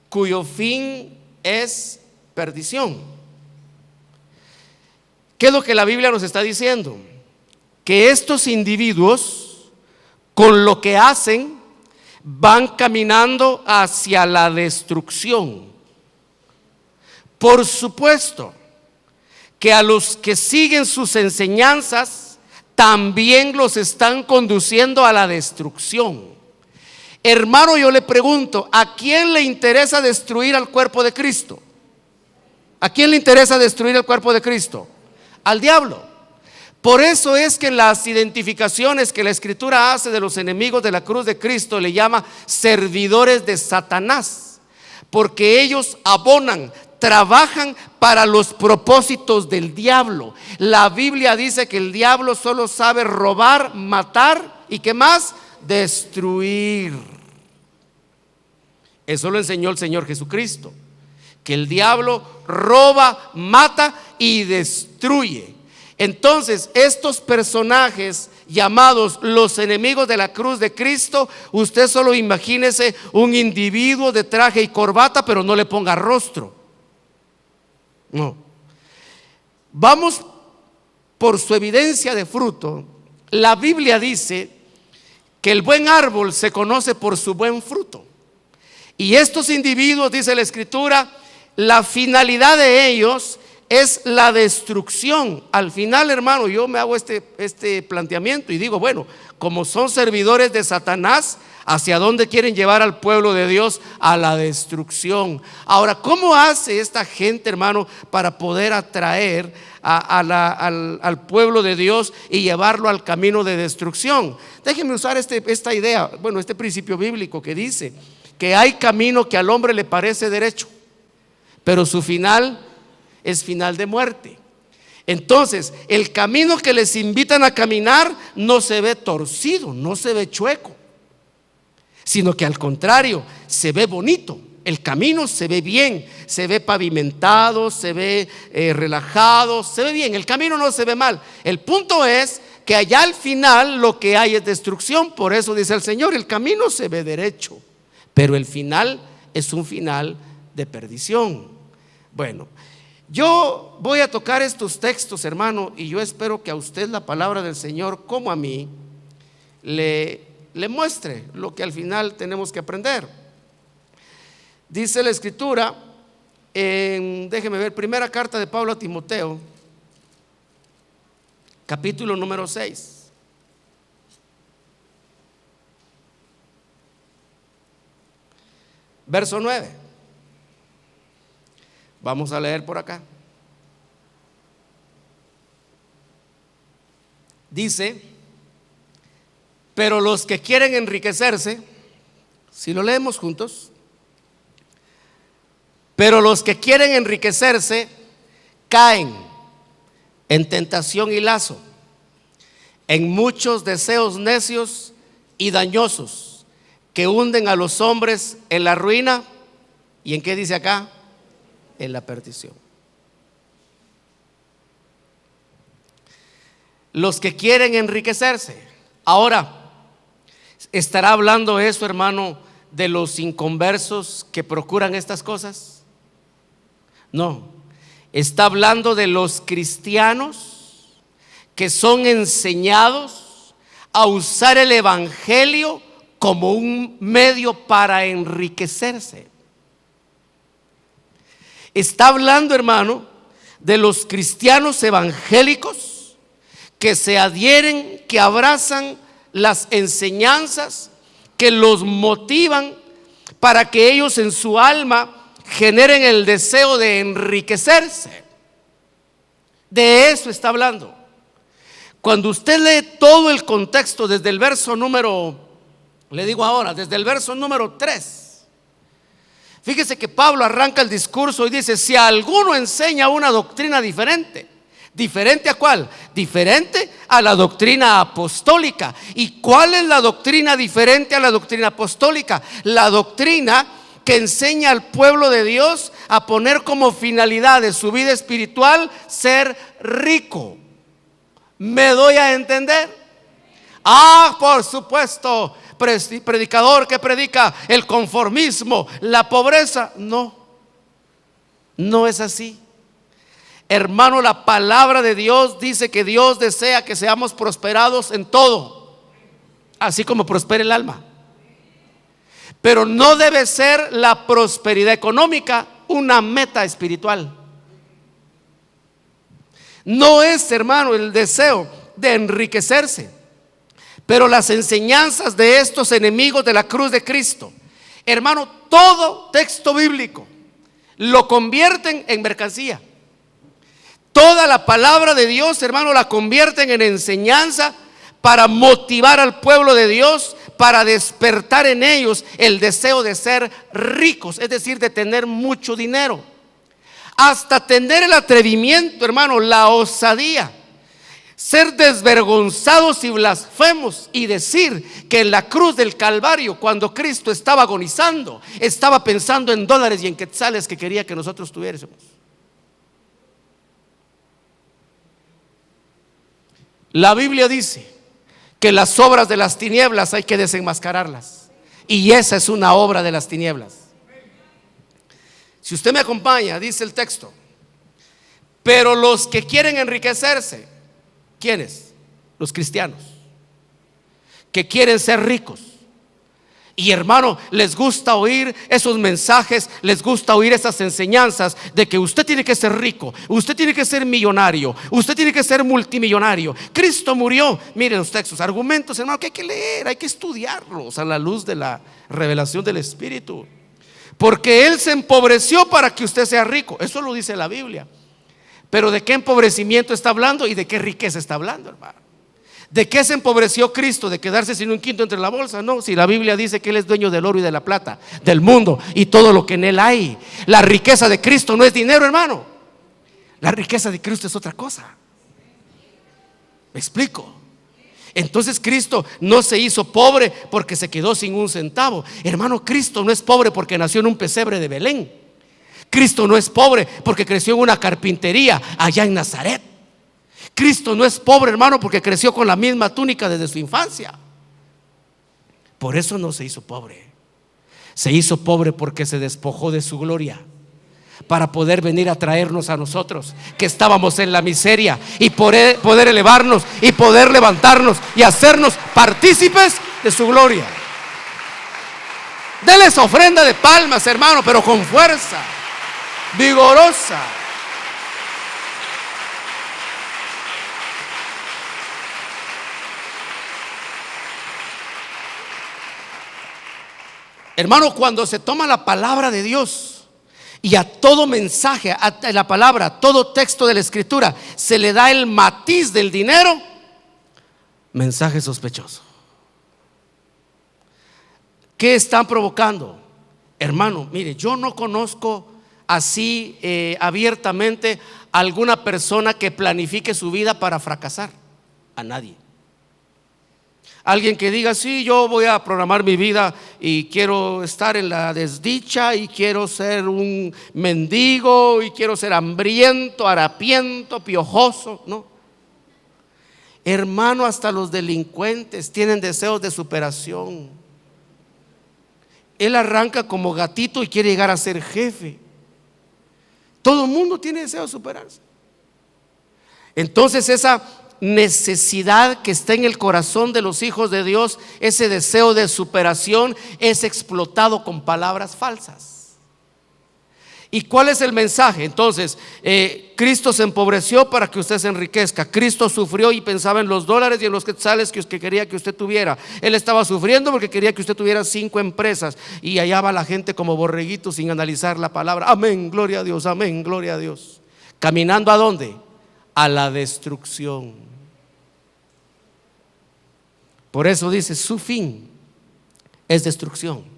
cuyo fin es perdición. ¿Qué es lo que la Biblia nos está diciendo? Que estos individuos, con lo que hacen, van caminando hacia la destrucción. Por supuesto que a los que siguen sus enseñanzas, también los están conduciendo a la destrucción. Hermano, yo le pregunto, ¿a quién le interesa destruir al cuerpo de Cristo? ¿A quién le interesa destruir el cuerpo de Cristo? Al diablo. Por eso es que en las identificaciones que la Escritura hace de los enemigos de la cruz de Cristo le llama servidores de Satanás, porque ellos abonan, trabajan para los propósitos del diablo. La Biblia dice que el diablo solo sabe robar, matar y ¿qué más? Destruir. Eso lo enseñó el Señor Jesucristo, que el diablo roba, mata y destruye. Entonces, estos personajes llamados los enemigos de la cruz de Cristo, usted solo imagínese un individuo de traje y corbata, pero no le ponga rostro. No. Vamos por su evidencia de fruto. La Biblia dice que el buen árbol se conoce por su buen fruto. Y estos individuos, dice la Escritura, la finalidad de ellos es la destrucción. Al final, hermano, yo me hago este planteamiento y digo, bueno, como son servidores de Satanás, ¿hacia dónde quieren llevar al pueblo de Dios? A la destrucción. Ahora, ¿cómo hace esta gente, hermano, para poder atraer al pueblo de Dios y llevarlo al camino de destrucción? Déjenme usar esta idea, bueno, este principio bíblico que dice que hay camino que al hombre le parece derecho, pero su final es final de muerte. Entonces, el camino que les invitan a caminar no se ve torcido, no se ve chueco, sino que al contrario, se ve bonito. El camino se ve bien, se ve pavimentado, se ve relajado, se ve bien, el camino no se ve mal. El punto es que allá al final lo que hay es destrucción. Por eso dice el Señor, el camino se ve derecho, pero el final es un final de perdición. Bueno, yo voy a tocar estos textos, hermano, y yo espero que a usted la palabra del Señor, como a mí, le muestre lo que al final tenemos que aprender. Dice la Escritura, déjeme ver, primera carta de Pablo a Timoteo, capítulo número 6. verso 9. Vamos a leer por acá. Dice: pero los que quieren enriquecerse, si lo leemos juntos, pero los que quieren enriquecerse caen en tentación y lazo, en muchos deseos necios y dañosos que hunden a los hombres en la ruina. ¿Y en qué dice acá? En la perdición. Los que quieren enriquecerse. Ahora, ¿estará hablando eso, hermano, de los inconversos que procuran estas cosas? No, está hablando de los cristianos que son enseñados a usar el evangelio como un medio para enriquecerse. Está hablando, hermano, de los cristianos evangélicos que se adhieren, que abrazan las enseñanzas, que los motivan para que ellos en su alma generen el deseo de enriquecerse. De eso está hablando. Cuando usted lee todo el contexto desde el verso número, le digo ahora, desde el verso número 3, fíjese que Pablo arranca el discurso y dice: si alguno enseña una doctrina diferente. ¿Diferente a cuál? Diferente a la doctrina apostólica. ¿Y cuál es la doctrina diferente a la doctrina apostólica? La doctrina que enseña al pueblo de Dios a poner como finalidad de su vida espiritual ser rico. ¿Me doy a entender? Por supuesto, predicador que predica el conformismo, la pobreza. No, no es así. Hermano, la palabra de Dios dice que Dios desea que seamos prosperados en todo, así como prospere el alma. Pero no debe ser la prosperidad económica una meta espiritual. No es, hermano, el deseo de enriquecerse, pero las enseñanzas de estos enemigos de la cruz de Cristo, hermano, todo texto bíblico lo convierten en mercancía. Toda la palabra de Dios, hermano, la convierten en enseñanza para motivar al pueblo de Dios, para despertar en ellos el deseo de ser ricos, es decir, de tener mucho dinero, hasta tener el atrevimiento, hermano, la osadía, ser desvergonzados y blasfemos y decir que en la cruz del Calvario, cuando Cristo estaba agonizando, estaba pensando en dólares y en quetzales que quería que nosotros tuviésemos. La Biblia dice que las obras de las tinieblas hay que desenmascararlas, y esa es una obra de las tinieblas. Si usted me acompaña, dice el texto: pero los que quieren enriquecerse, ¿quiénes? Los cristianos que quieren ser ricos. Y hermano, les gusta oír esos mensajes, les gusta oír esas enseñanzas de que usted tiene que ser rico, usted tiene que ser millonario, usted tiene que ser multimillonario. Cristo murió. Miren los textos, argumentos, hermano, que hay que leer, hay que estudiarlos a la luz de la revelación del Espíritu. Porque Él se empobreció para que usted sea rico. Eso lo dice la Biblia. Pero ¿de qué empobrecimiento está hablando y de qué riqueza está hablando, hermano? ¿De qué se empobreció Cristo? ¿De quedarse sin un quinto entre la bolsa? No, si la Biblia dice que Él es dueño del oro y de la plata, del mundo y todo lo que en Él hay. La riqueza de Cristo no es dinero, hermano. La riqueza de Cristo es otra cosa. ¿Me explico? Entonces Cristo no se hizo pobre porque se quedó sin un centavo. Hermano, Cristo no es pobre porque nació en un pesebre de Belén. Cristo no es pobre porque creció en una carpintería allá en Nazaret. Cristo no es pobre, hermano, porque creció con la misma túnica desde su infancia. Por eso no se hizo pobre. Se hizo pobre porque se despojó de su gloria para poder venir a traernos a nosotros que estábamos en la miseria y poder elevarnos y poder levantarnos y hacernos partícipes de su gloria. Dele esa ofrenda de palmas, hermano, pero con fuerza, vigorosa. Hermano, cuando se toma la palabra de Dios y a todo mensaje, a la palabra, a todo texto de la Escritura, se le da el matiz del dinero, mensaje sospechoso. ¿Qué están provocando? Hermano, mire, yo no conozco así abiertamente a alguna persona que planifique su vida para fracasar. A nadie. Alguien que diga, sí, yo voy a programar mi vida y quiero estar en la desdicha y quiero ser un mendigo y quiero ser hambriento, harapiento, piojoso. No. Hermano, hasta los delincuentes tienen deseos de superación. Él arranca como gatito y quiere llegar a ser jefe. Todo el mundo tiene deseo de superarse. Entonces esa necesidad que está en el corazón de los hijos de Dios, ese deseo de superación, es explotado con palabras falsas. ¿Y cuál es el mensaje? Entonces, Cristo se empobreció para que usted se enriquezca. Cristo sufrió y pensaba en los dólares y en los quetzales que quería que usted tuviera. Él estaba sufriendo porque quería que usted tuviera 5 empresas. Y allá va la gente como borreguitos sin analizar la palabra. Amén, gloria a Dios, amén, gloria a Dios. ¿Caminando a dónde? A la destrucción. Por eso dice, su fin es destrucción.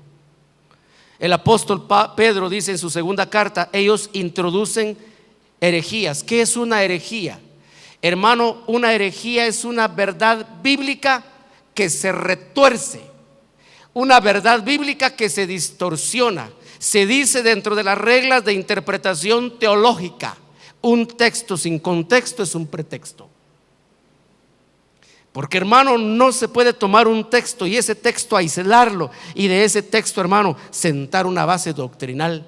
El apóstol Pedro dice en su segunda carta, ellos introducen herejías. ¿Qué es una herejía? Hermano, una herejía es una verdad bíblica que se retuerce, una verdad bíblica que se distorsiona. Se dice dentro de las reglas de interpretación teológica, un texto sin contexto es un pretexto. Porque, hermano, no se puede tomar un texto y ese texto aislarlo y de ese texto, hermano, sentar una base doctrinal.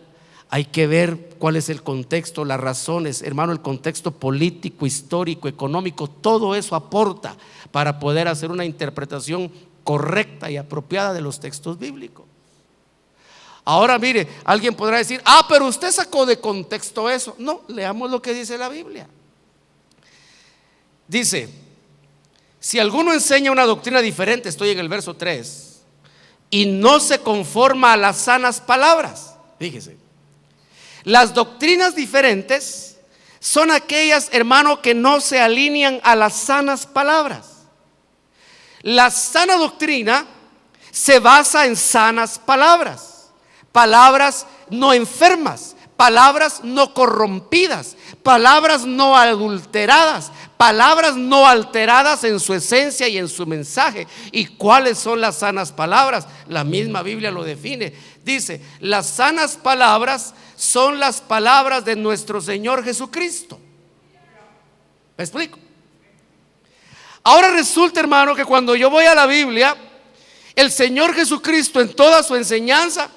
Hay que ver cuál es el contexto, las razones, hermano, el contexto político, histórico, económico, todo eso aporta para poder hacer una interpretación correcta y apropiada de los textos bíblicos. Ahora mire, alguien podrá decir, pero usted sacó de contexto eso. No, leamos lo que dice la Biblia. Dice, si alguno enseña una doctrina diferente, estoy en el verso 3, y no se conforma a las sanas palabras. Fíjese, las doctrinas diferentes son aquellas, hermano, que no se alinean a las sanas palabras. La sana doctrina se basa en sanas palabras, palabras no enfermas, palabras no corrompidas, palabras no adulteradas, palabras no alteradas en su esencia y en su mensaje. ¿Y cuáles son las sanas palabras? La misma Biblia lo define. Dice, las sanas palabras son las palabras de nuestro Señor Jesucristo. ¿Me explico? Ahora resulta, hermano, que cuando yo voy a la Biblia, el Señor Jesucristo en toda su enseñanza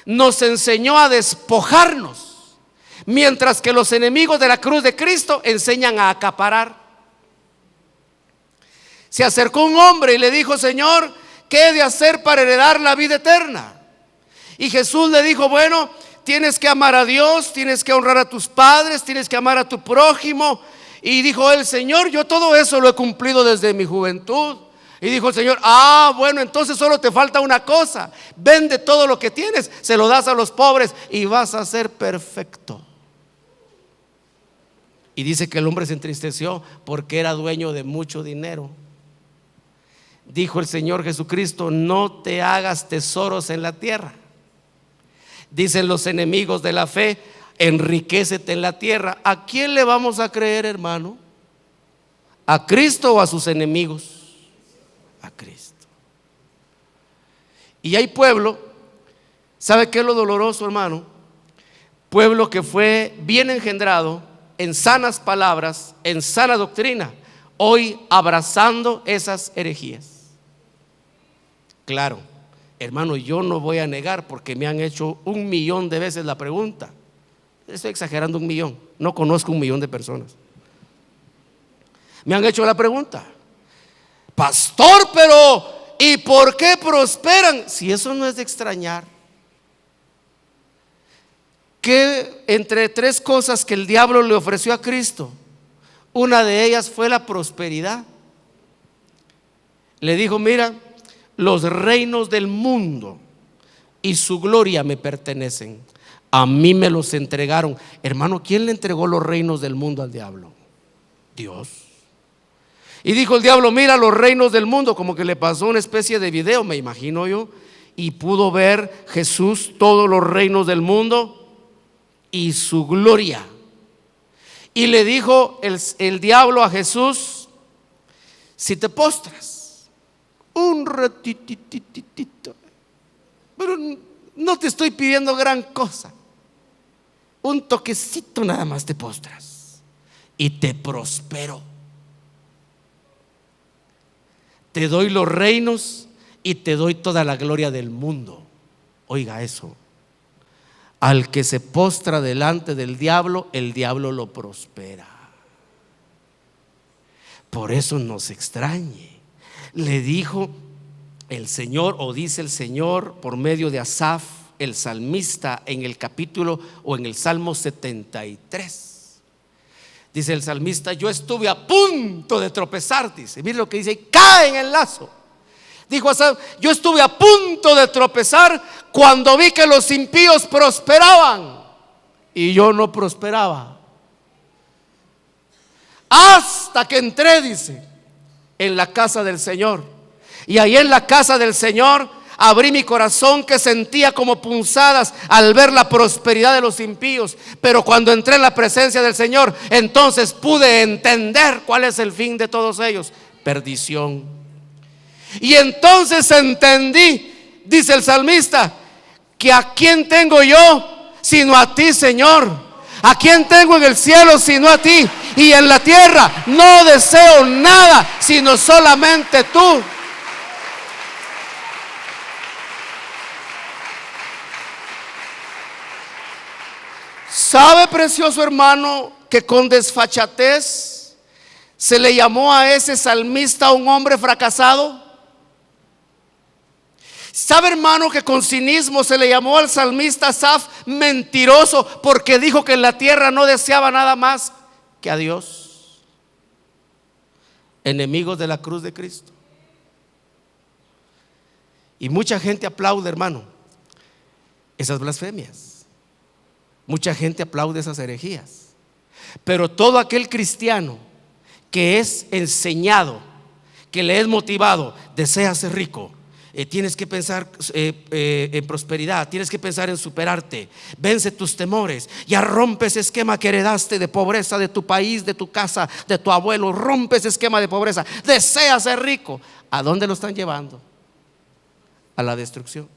nos enseñó a despojarnos, mientras que los enemigos de la cruz de Cristo enseñan a acaparar. Se acercó un hombre y le dijo, Señor, ¿qué he de hacer para heredar la vida eterna? Y Jesús le dijo, bueno, tienes que amar a Dios, tienes que honrar a tus padres, tienes que amar a tu prójimo. Y dijo el Señor, yo todo eso lo he cumplido desde mi juventud. Y dijo el Señor, bueno, entonces solo te falta una cosa. Vende todo lo que tienes, se lo das a los pobres y vas a ser perfecto. Y dice que el hombre se entristeció porque era dueño de mucho dinero. Dijo el Señor Jesucristo, no te hagas tesoros en la tierra. Dicen los enemigos de la fe, enriquécete en la tierra. ¿A quién le vamos a creer, hermano? ¿A Cristo o a sus enemigos? A Cristo. Y hay pueblo, ¿sabe qué es lo doloroso, hermano? Pueblo que fue bien engendrado en sanas palabras, en sana doctrina, hoy abrazando esas herejías. Claro, hermano, yo no voy a negar porque me han hecho 1.000.000 de veces la pregunta. Estoy exagerando 1.000.000, no conozco 1.000.000 de personas. Me han hecho la pregunta, pastor, pero ¿y por qué prosperan? Si eso no es de extrañar. Que entre 3 cosas que el diablo le ofreció a Cristo, una de ellas fue la prosperidad. Le dijo, mira, los reinos del mundo y su gloria me pertenecen. A mí me los entregaron. Hermano, ¿quién le entregó los reinos del mundo al diablo? Dios. Y dijo el diablo: mira los reinos del mundo. Como que le pasó una especie de video, me imagino yo, y pudo ver Jesús todos los reinos del mundo y su gloria. Y le dijo el diablo a Jesús: si te postras un ratititito, pero no te estoy pidiendo gran cosa, un toquecito nada más, te postras y te prospero. Te doy los reinos y te doy toda la gloria del mundo. Oiga eso: al que se postra delante del diablo, el diablo lo prospera. Por eso no se extrañe. Le dijo el Señor, o dice el Señor por medio de Asaf, el salmista, en el capítulo o en el Salmo 73. Dice el salmista: yo estuve a punto de tropezar, dice. Mire lo que dice: cae en el lazo. Dijo Asaf: yo estuve a punto de tropezar cuando vi que los impíos prosperaban y yo no prosperaba. Hasta que entré, dice, en la casa del Señor. Y ahí en la casa del Señor abrí mi corazón, que sentía como punzadas al ver la prosperidad de los impíos. Pero cuando entré en la presencia del Señor, entonces pude entender cuál es el fin de todos ellos: perdición. Y entonces entendí, dice el salmista, que a quién tengo yo sino a ti, Señor. ¿A quién tengo en el cielo sino a ti? Y en la tierra no deseo nada sino solamente tú. ¿Sabe, precioso hermano, que con desfachatez se le llamó a ese salmista un hombre fracasado? ¿Sabe, hermano, que con cinismo se le llamó al salmista Asaf mentiroso, porque dijo que en la tierra no deseaba nada más que a Dios? Enemigos de la cruz de Cristo. Y mucha gente aplaude, hermano, esas blasfemias. Mucha gente aplaude esas herejías. Pero todo aquel cristiano que es enseñado, que le es motivado: desea ser rico, tienes que pensar en prosperidad, tienes que pensar en superarte, vence tus temores, ya rompe ese esquema que heredaste de pobreza de tu país, de tu casa, de tu abuelo. Rompe ese esquema de pobreza, desea ser rico. ¿A dónde lo están llevando? A la destrucción.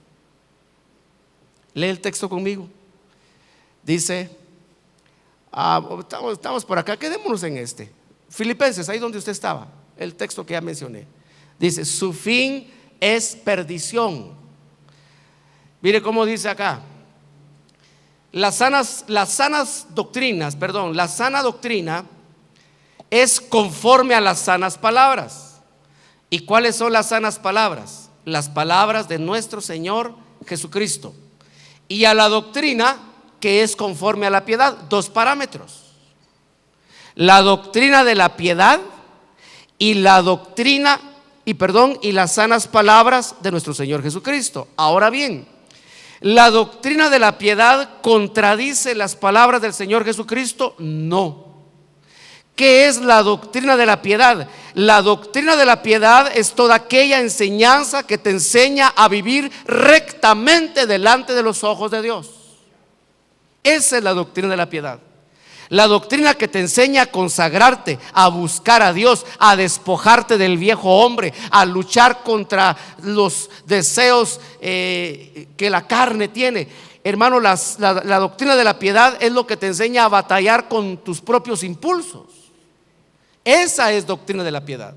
Lee el texto conmigo. Dice, estamos por acá, quedémonos en este Filipenses, ahí donde usted estaba, el texto que ya mencioné. Dice: su fin es perdición. Mire cómo dice acá: la sana doctrina es conforme a las sanas palabras. ¿Y cuáles son las sanas palabras? Las palabras de nuestro Señor Jesucristo. Y a la doctrina que es conforme a la piedad. Dos parámetros: la doctrina de la piedad y las sanas palabras de nuestro Señor Jesucristo. Ahora bien, ¿la doctrina de la piedad contradice las palabras del Señor Jesucristo? No. ¿Qué es la doctrina de la piedad? La doctrina de la piedad es toda aquella enseñanza que te enseña a vivir rectamente delante de los ojos de Dios. Esa es la doctrina de la piedad. La doctrina que te enseña a consagrarte, a buscar a Dios, a despojarte del viejo hombre, a luchar contra los deseos que la carne tiene. Hermano, la doctrina de la piedad es lo que te enseña a batallar con tus propios impulsos. Esa es doctrina de la piedad.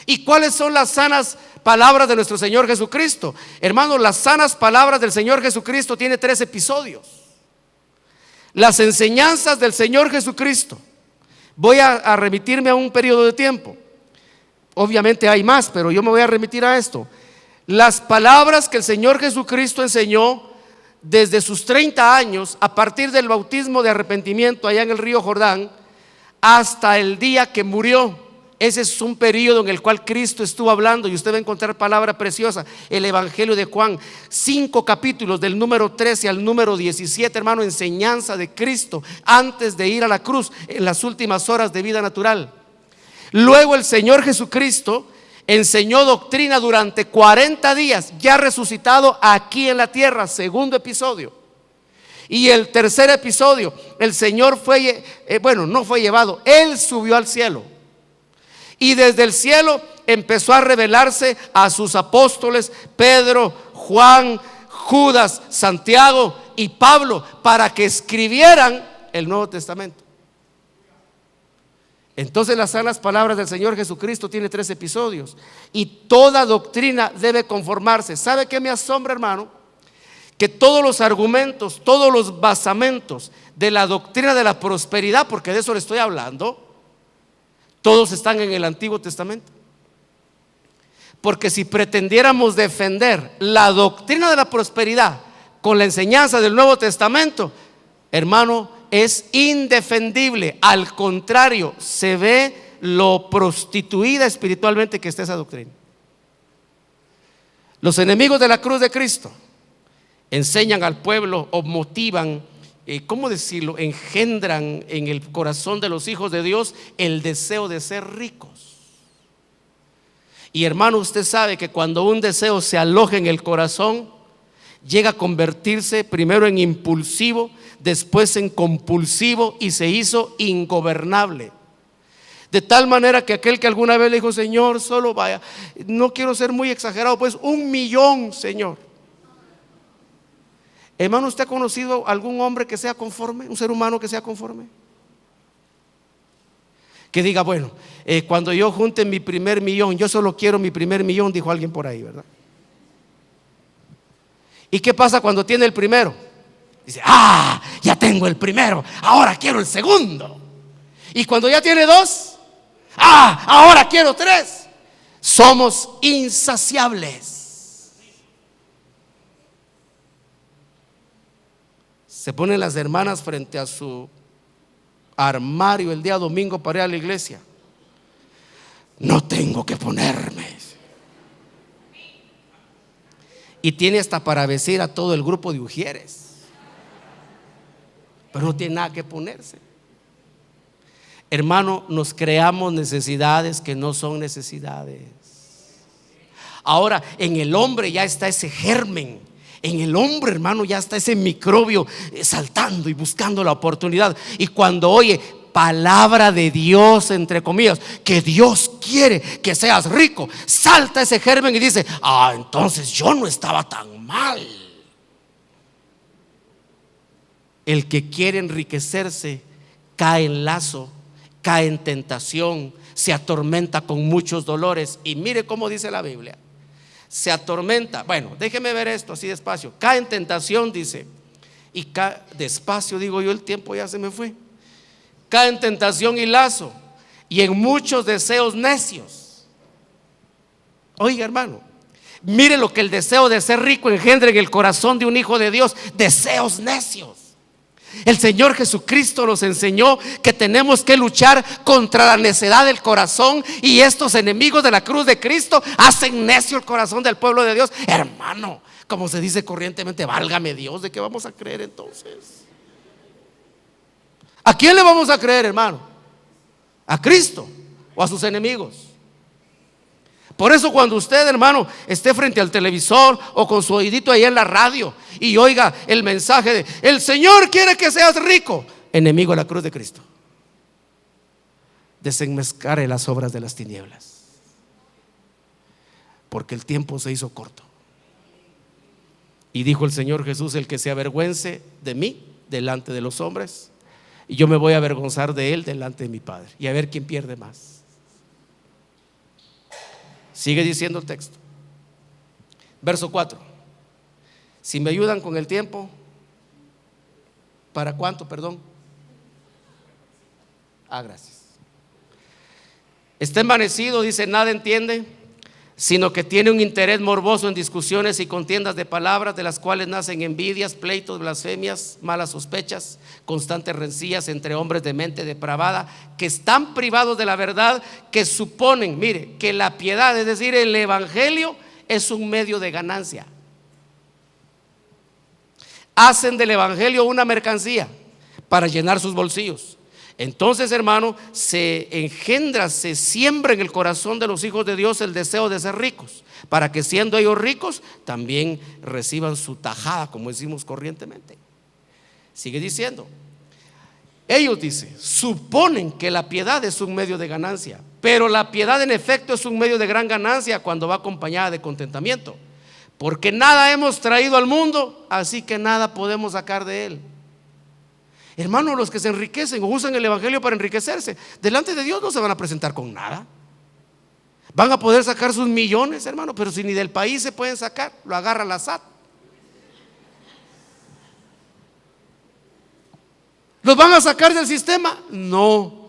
¿Y cuáles son las sanas palabras de nuestro Señor Jesucristo? Hermano, las sanas palabras del Señor Jesucristo tiene 3 episodios. Las enseñanzas del Señor Jesucristo. Voy a remitirme a un periodo de tiempo. Obviamente hay más, pero yo me voy a remitir a esto. Las palabras que el Señor Jesucristo enseñó desde sus 30 años, a partir del bautismo de arrepentimiento allá en el río Jordán, hasta el día que murió ese es un periodo en el cual Cristo estuvo hablando, y usted va a encontrar palabra preciosa, el Evangelio de Juan, 5 capítulos del número 13 al número 17, hermano, enseñanza de Cristo antes de ir a la cruz, en las últimas horas de vida natural. Luego el Señor Jesucristo enseñó doctrina durante 40 días, ya resucitado aquí en la tierra, segundo episodio. Y el tercer episodio, el Señor no fue llevado, Él subió al cielo. Y desde el cielo empezó a revelarse a sus apóstoles, Pedro, Juan, Judas, Santiago y Pablo, para que escribieran el Nuevo Testamento. Entonces las sanas palabras del Señor Jesucristo tiene 3 episodios, y toda doctrina debe conformarse. ¿Sabe qué me asombra, hermano? Que todos los argumentos, todos los basamentos de la doctrina de la prosperidad, porque de eso le estoy hablando, todos están en el Antiguo Testamento. Porque si pretendiéramos defender la doctrina de la prosperidad con la enseñanza del Nuevo Testamento, hermano, es indefendible. Al contrario, se ve lo prostituida espiritualmente que está esa doctrina. Los enemigos de la cruz de Cristo enseñan al pueblo o motivan, ¿cómo decirlo? Engendran en el corazón de los hijos de Dios el deseo de ser ricos. Y hermano, usted sabe que cuando un deseo se aloja en el corazón, llega a convertirse primero en impulsivo, después en compulsivo, y se hizo ingobernable. De tal manera que aquel que alguna vez le dijo: Señor, solo vaya, no quiero ser muy exagerado, pues 1 millón, Señor. Hermano, ¿usted ha conocido algún hombre que sea conforme? ¿Un ser humano que sea conforme? Que diga, bueno, cuando yo junte mi primer millón, yo solo quiero mi primer millón, dijo alguien por ahí, ¿verdad? ¿Y qué pasa cuando tiene el primero? Dice: ya tengo el primero, ahora quiero el segundo. Y cuando ya tiene 2, ahora quiero 3. Somos insaciables. Se ponen las hermanas frente a su armario el día domingo para ir a la iglesia. No tengo que ponerme. Y tiene hasta para vestir a todo el grupo de ujieres, pero no tiene nada que ponerse. Hermano, nos creamos necesidades que no son necesidades. Ahora, en el hombre ya está ese germen. En el hombre, hermano, ya está ese microbio saltando y buscando la oportunidad. Y cuando oye palabra de Dios, entre comillas, que Dios quiere que seas rico, salta ese germen y dice: entonces yo no estaba tan mal. El que quiere enriquecerse cae en lazo, cae en tentación, se atormenta con muchos dolores. Y mire cómo dice la Biblia: se atormenta. Bueno, déjeme ver esto así despacio. Cae en tentación, dice, y cae despacio, digo yo, el tiempo ya se me fue. Cae en tentación y lazo, y en muchos deseos necios. Oiga, hermano, mire lo que el deseo de ser rico engendra en el corazón de un hijo de Dios: deseos necios. El Señor Jesucristo nos enseñó que tenemos que luchar contra la necedad del corazón, y estos enemigos de la cruz de Cristo hacen necio el corazón del pueblo de Dios. Hermano, como se dice corrientemente, válgame Dios, ¿de qué vamos a creer entonces? ¿A quién le vamos a creer, hermano? ¿A Cristo o a sus enemigos? Por eso cuando usted, hermano, esté frente al televisor o con su oídito ahí en la radio y oiga el mensaje de: el Señor quiere que seas rico, enemigo de la cruz de Cristo, desenmascare las obras de las tinieblas, porque el tiempo se hizo corto. Y dijo el Señor Jesús: el que se avergüence de mí delante de los hombres, y yo me voy a avergonzar de él delante de mi Padre. Y a ver quién pierde más. Sigue diciendo el texto, verso 4. Si me ayudan con el tiempo. ¿Para cuánto, perdón? Gracias. Está envanecido, dice, nada entiende. sino que tiene un interés morboso en discusiones y contiendas de palabras, de las cuales nacen envidias, pleitos, blasfemias, malas sospechas, constantes rencillas entre hombres de mente depravada, que están privados de la verdad, que suponen, mire, que la piedad, es decir, el evangelio, es un medio de ganancia. Hacen del evangelio una mercancía para llenar sus bolsillos. Entonces, hermano, se engendra, se siembra en el corazón de los hijos de Dios el deseo de ser ricos, para que siendo ellos ricos, también reciban su tajada, como decimos corrientemente. Sigue diciendo, ellos, dice, suponen que la piedad es un medio de ganancia, pero la piedad en efecto es un medio de gran ganancia cuando va acompañada de contentamiento, porque nada hemos traído al mundo, así que nada podemos sacar de él. Hermanos, los que se enriquecen o usan el evangelio para enriquecerse, delante de Dios no se van a presentar con nada. Van a poder sacar sus millones, hermano, pero si ni del país se pueden sacar, lo agarra la SAT. ¿Los van a sacar del sistema? No.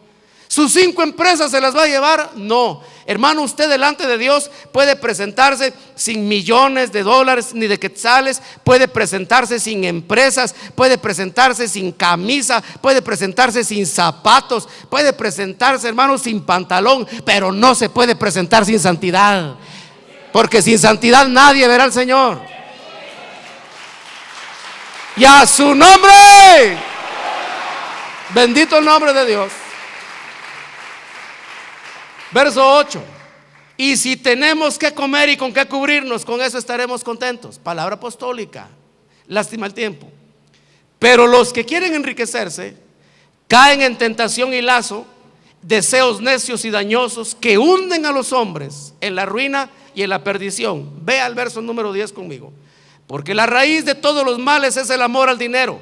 ¿Sus 5 empresas se las va a llevar? No. Hermano, usted delante de Dios puede presentarse sin millones de dólares ni de quetzales, puede presentarse sin empresas, puede presentarse sin camisa, puede presentarse sin zapatos, puede presentarse, hermano, sin pantalón, pero no se puede presentar sin santidad, porque sin santidad nadie verá al Señor. Y a su nombre, bendito el nombre de Dios. Verso 8, y si tenemos que comer y con qué cubrirnos, con eso estaremos contentos. Palabra apostólica, lástima el tiempo. Pero los que quieren enriquecerse caen en tentación y lazo, deseos necios y dañosos que hunden a los hombres en la ruina y en la perdición. Vea el verso número 10 conmigo. Porque la raíz de todos los males es el amor al dinero,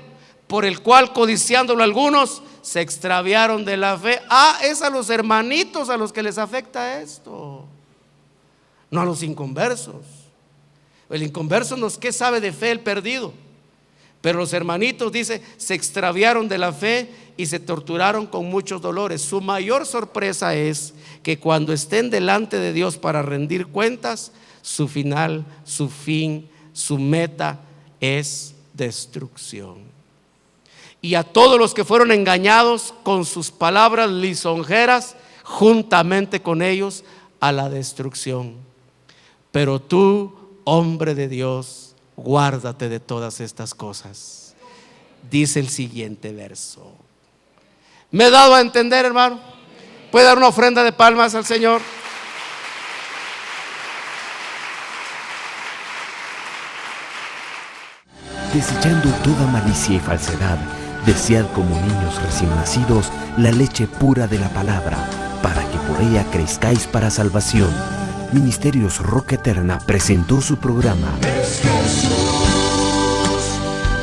por el cual codiciándolo algunos se extraviaron de la fe. Es a los hermanitos a los que les afecta esto, no a los inconversos. El inconverso no es que sabe de fe, el perdido. Pero los hermanitos, dice, se extraviaron de la fe y se torturaron con muchos dolores. Su mayor sorpresa es que cuando estén delante de Dios para rendir cuentas, su final, su fin, su meta es destrucción. Y a todos los que fueron engañados con sus palabras lisonjeras, juntamente con ellos a la destrucción. Pero tú, hombre de Dios, guárdate de todas estas cosas. Dice el siguiente verso. ¿Me he dado a entender, hermano? ¿Puede dar una ofrenda de palmas al Señor? Desechando toda malicia y falsedad, desead como niños recién nacidos la leche pura de la palabra, para que por ella crezcáis para salvación. Ministerios Roca Eterna presentó su programa Es Jesús,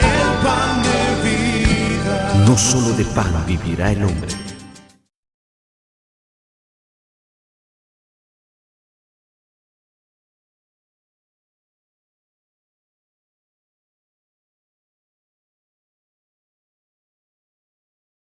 el pan de vida. No solo de pan vivirá el hombre,